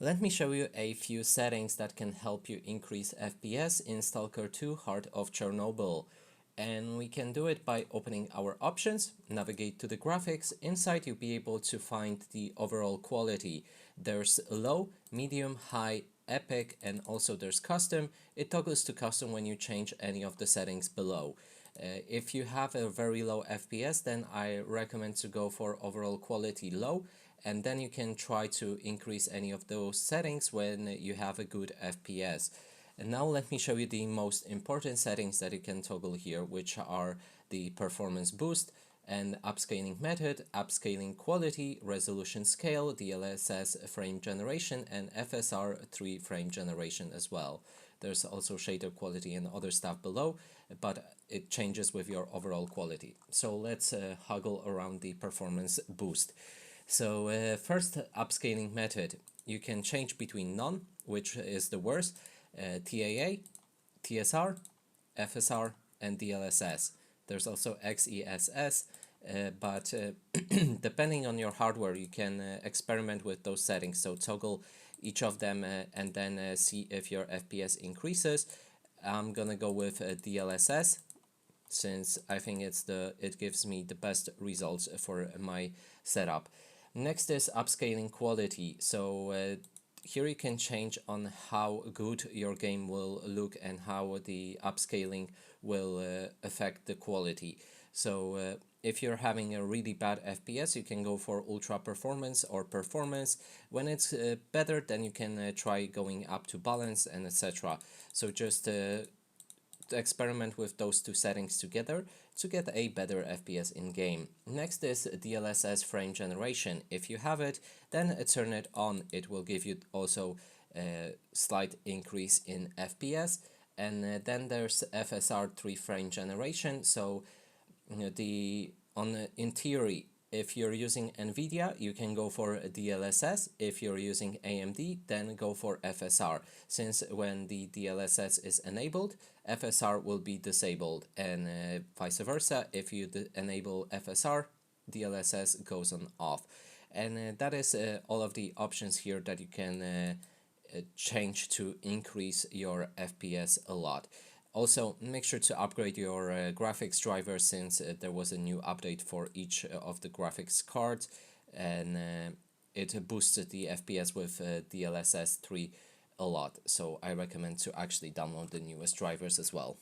Let me show you a few settings that can help you increase FPS in Stalker 2 Heart of Chernobyl. And we can do it by opening our options, navigate to the graphics. Inside you'll be able to find the overall quality. There's low, medium, high, epic, and also there's custom. It toggles to custom when you change any of the settings below. If you have a very low FPS, then I recommend to go for overall quality low, and then you can try to increase any of those settings when you have a good FPS. And now let me show you the most important settings that you can toggle here, which are the performance boost and upscaling method, upscaling quality, resolution scale, DLSS frame generation, and FSR 3 frame generation as well. There's also shader quality and other stuff below, but it changes with your overall quality. So let's haggle around the performance boost. So first, upscaling method. You can change between none, which is the worst, TAA, TSR, FSR, and DLSS. There's also XESS, but depending on your hardware, you can experiment with those settings. So toggle each of them and then see if your FPS increases. I'm gonna go with DLSS since I think it gives me the best results for my setup. Next is upscaling quality. So here you can change on how good your game will look and how the upscaling will affect the quality. So if you're having a really bad FPS, you can go for ultra performance or performance. When it's better, then you can try going up to balance and etc. So just experiment with those two settings together to get a better FPS in game. Next is DLSS frame generation. If you have it, then turn it on. It will give you also a slight increase in FPS. And then there's FSR 3 frame generation. So in theory, if you're using NVIDIA, you can go for DLSS. If you're using AMD, then go for FSR. Since when the DLSS is enabled, FSR will be disabled, and vice versa. If you enable FSR, DLSS goes on off. And that is all of the options here that you can change to increase your FPS a lot. Also, make sure to upgrade your graphics driver since there was a new update for each of the graphics cards, and it boosted the FPS with DLSS 3 a lot. So I recommend to actually download the newest drivers as well.